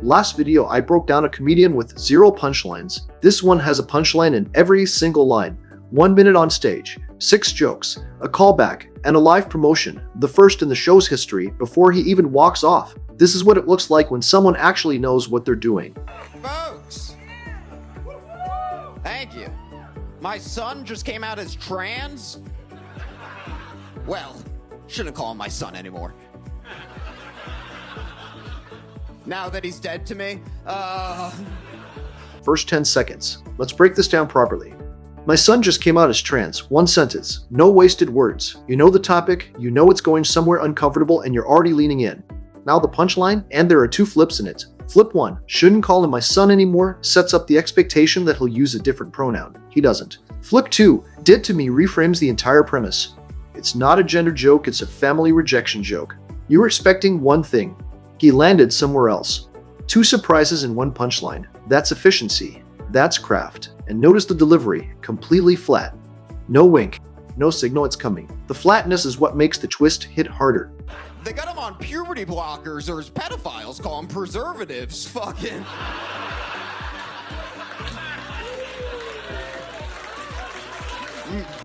Last video, I broke down a comedian with 0 punchlines. This one has a punchline in every single line. 1 minute on stage, 6 jokes, a callback, and a live promotion, the first in the show's history before he even walks off. This is what it looks like when someone actually knows what they're doing. Folks, thank you. My son just came out as trans. Well, shouldn't call him my son anymore. Now that he's dead to me, First 10 seconds. Let's break this down properly. My son just came out as trans. 1 sentence. No wasted words. You know the topic, you know it's going somewhere uncomfortable, and you're already leaning in. Now the punchline, and there are 2 flips in it. Flip 1, shouldn't call him my son anymore, sets up the expectation that he'll use a different pronoun. He doesn't. Flip 2, did to me reframes the entire premise. It's not a gender joke, it's a family rejection joke. You were expecting one thing. He landed somewhere else. 2 surprises in 1 punchline. That's efficiency. That's craft. And notice the delivery, completely flat. No wink, no signal it's coming. The flatness is what makes the twist hit harder. they got him on puberty blockers, or as pedophiles call them, preservatives. Fucking.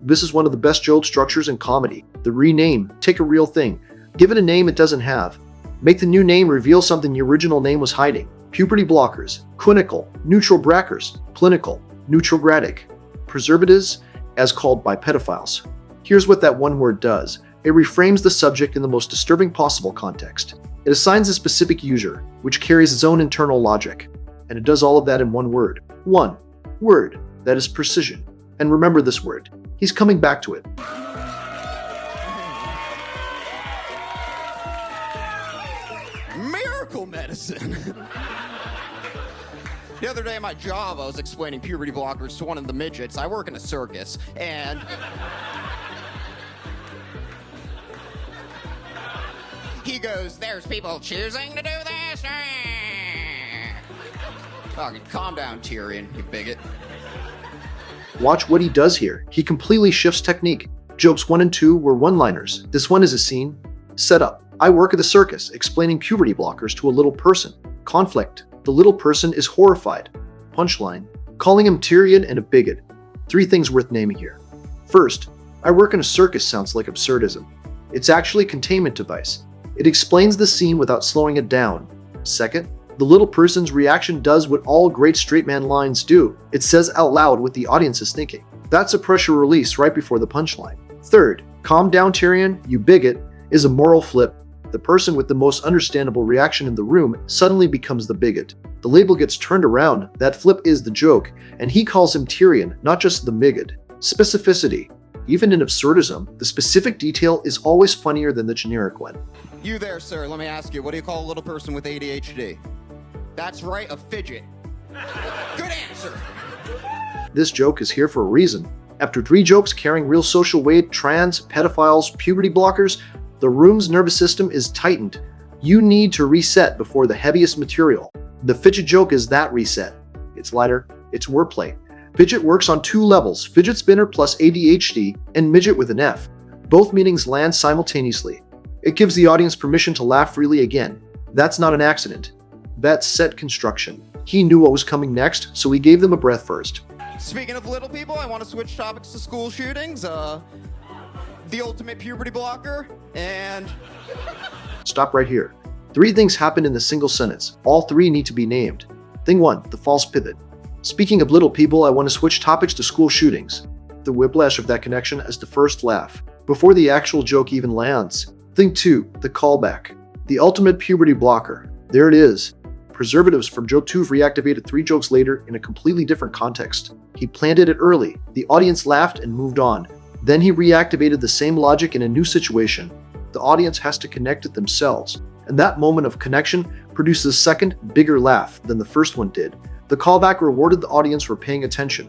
This is one of the best joke structures in comedy. The rename, take a real thing, give it a name it doesn't have. Make the new name reveal something the original name was hiding. Puberty blockers, clinical, neutral brackers, clinical, neutralgratic, preservatives, as called by pedophiles. Here's what that one word does. It reframes the subject in the most disturbing possible context. It assigns a specific user, which carries its own internal logic. And it does all of that in one word. One word, that is precision. And remember this word. He's coming back to it. Miracle medicine. The other day at my job, I was explaining puberty blockers to one of the midgets. I work in a circus, and he goes, "There's people choosing to do this." Fucking calm down, Tyrion, you bigot. Watch what he does here. He completely shifts technique. Jokes 1 and 2 were one-liners. This one is a scene. Setup. I work at the circus, explaining puberty blockers to a little person. Conflict. The little person is horrified. Punchline. Calling him Tyrion and a bigot. 3 things worth naming here. First, I work in a circus sounds like absurdism. It's actually a containment device. It explains the scene without slowing it down. Second, the little person's reaction does what all great straight man lines do. It says out loud what the audience is thinking. That's a pressure release right before the punchline. Third, calm down Tyrion, you bigot, is a moral flip. The person with the most understandable reaction in the room suddenly becomes the bigot. The label gets turned around, that flip is the joke, and he calls him Tyrion, not just the bigot. Specificity. Even in absurdism, the specific detail is always funnier than the generic one. You there, sir, let me ask you, what do you call a little person with ADHD? That's right, a fidget. Good answer. This joke is here for a reason. After 3 jokes carrying real social weight, trans, pedophiles, puberty blockers, the room's nervous system is tightened. You need to reset before the heaviest material. The fidget joke is that reset. It's lighter, it's wordplay. Fidget works on 2 levels, fidget spinner plus ADHD, and midget with an F. Both meanings land simultaneously. It gives the audience permission to laugh freely again. That's not an accident. That's set construction. He knew what was coming next, so he gave them a breath first. Speaking of little people, I want to switch topics to school shootings. The ultimate puberty blocker, and... Stop right here. 3 things happen in a single sentence. All 3 need to be named. Thing 1, the false pivot. Speaking of little people, I want to switch topics to school shootings. The whiplash of that connection as the first laugh, before the actual joke even lands. Thing 2, the callback. The ultimate puberty blocker. There it is. Preservatives from joke 2 reactivated 3 jokes later in a completely different context. He planted it early. The audience laughed and moved on. Then he reactivated the same logic in a new situation. The audience has to connect it themselves. And that moment of connection produces a second, bigger laugh than the first one did. The callback rewarded the audience for paying attention.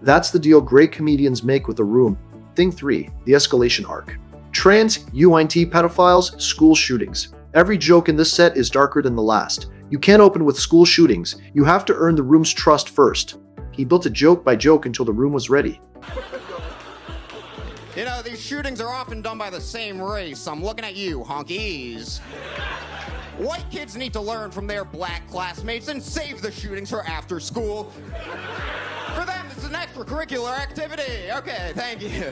That's the deal great comedians make with a room. Thing 3, the escalation arc. Trans, UINT pedophiles, school shootings. Every joke in this set is darker than the last. You can't open with school shootings. You have to earn the room's trust first. He built it joke by joke until the room was ready. You know, these shootings are often done by the same race. I'm looking at you, honkies. White kids need to learn from their black classmates and save the shootings for after school. For them, it's an extracurricular activity. Okay, thank you.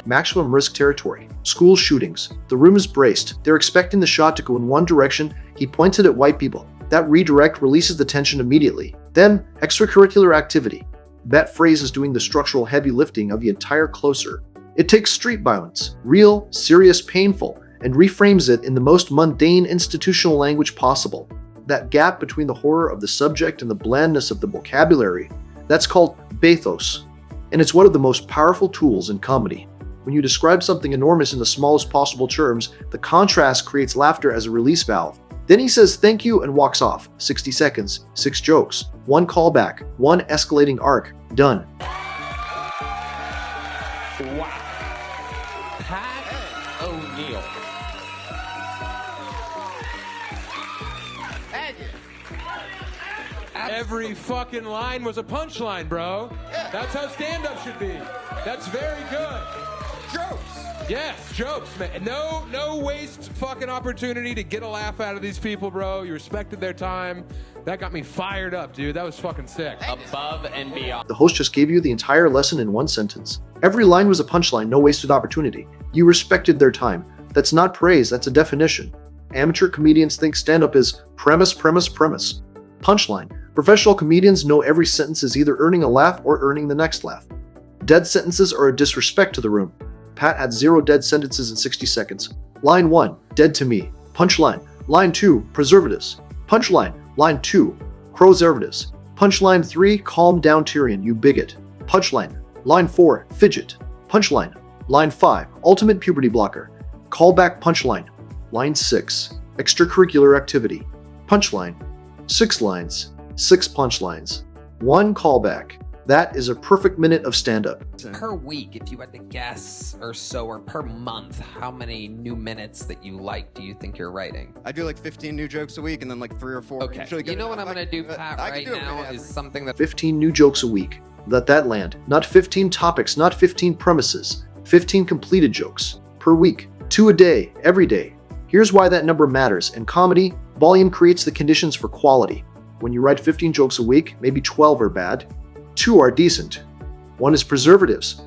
Maximum risk territory. School shootings. The room is braced. They're expecting the shot to go in one direction. He points it at white people. That redirect releases the tension immediately. Then, extracurricular activity. That phrase is doing the structural heavy lifting of the entire closer. It takes street violence, real, serious, painful, and reframes it in the most mundane institutional language possible. That gap between the horror of the subject and the blandness of the vocabulary, that's called bathos. And it's one of the most powerful tools in comedy. When you describe something enormous in the smallest possible terms, the contrast creates laughter as a release valve. Then he says thank you and walks off. 60 seconds, 6 jokes, 1 callback, 1 escalating arc, done. Wow. Pat O'Neill. Every fucking line was a punchline, bro. That's how stand-up should be. That's very good. Jokes. Yes, jokes, man. No waste fucking opportunity to get a laugh out of these people, bro. You respected their time. That got me fired up, dude. That was fucking sick. Above and beyond. The host just gave you the entire lesson in one sentence. Every line was a punchline, no wasted opportunity. You respected their time. That's not praise, that's a definition. Amateur comedians think stand-up is premise, premise, premise. Punchline. Professional comedians know every sentence is either earning a laugh or earning the next laugh. Dead sentences are a disrespect to the room. Pat had 0 dead sentences in 60 seconds. Line 1, dead to me. Punchline. Line 2, preservatives. Punchline. Line 2, preservatives. Punchline 3, calm down Tyrion, you bigot. Punchline. Line 4, fidget. Punchline. Line 5, ultimate puberty blocker. Callback punchline. Line 6, extracurricular activity. Punchline. 6 lines, 6 punchlines, 1 callback. That is a perfect minute of stand-up. Per week, if you had to guess or so, or per month, how many new minutes that you like do you think you're writing? I do like 15 new jokes a week and then like 3 or 4. Okay, you know what I'm going to do, Pat, right now is something that... 15 new jokes a week. Let that land. Not 15 topics, not 15 premises. 15 completed jokes. Per week. 2 a day, every day. Here's why that number matters. In comedy, volume creates the conditions for quality. When you write 15 jokes a week, maybe 12 are bad. 2 are decent. 1 is preservatives.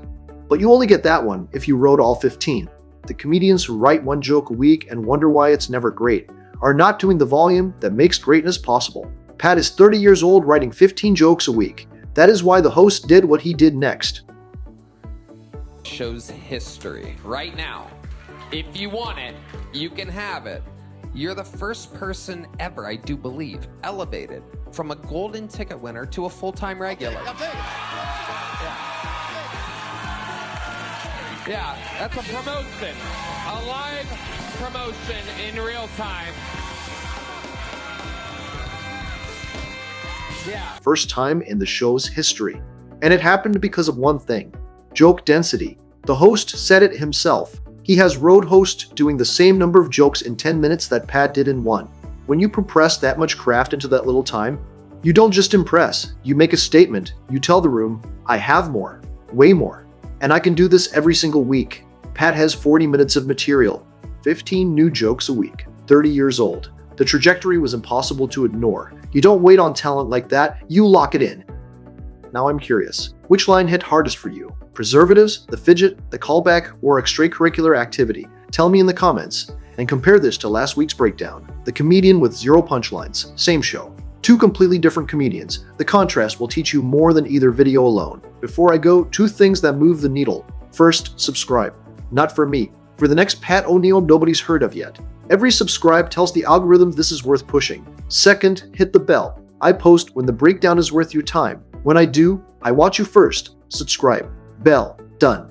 But you only get that one if you wrote all 15. The comedians who write 1 joke a week and wonder why it's never great are not doing the volume that makes greatness possible. Pat is 30 years old writing 15 jokes a week. That is why the host did what he did next. Shows history right now. If you want it, you can have it. You're the first person ever, I do believe, elevated from a golden ticket winner to a full-time regular. Yeah, that's a promotion. A live promotion in real time. Yeah. First time in the show's history. And it happened because of one thing. Joke density. The host said it himself. He has road host doing the same number of jokes in 10 minutes that Pat did in 1. When you compress that much craft into that little time, you don't just impress, you make a statement. You tell the room, I have more, way more. And I can do this every single week. Pat has 40 minutes of material, 15 new jokes a week, 30 years old. The trajectory was impossible to ignore. You don't wait on talent like that, you lock it in. Now I'm curious, which line hit hardest for you? Preservatives, the fidget, the callback, or extracurricular activity? Tell me in the comments, and compare this to last week's breakdown. The comedian with 0 punchlines, same show. 2 completely different comedians. The contrast will teach you more than either video alone. Before I go, 2 things that move the needle. First, subscribe. Not for me. For the next Pat O'Neill nobody's heard of yet. Every subscribe tells the algorithm this is worth pushing. Second, hit the bell. I post when the breakdown is worth your time. When I do, I watch you first. Subscribe. Bell. Done.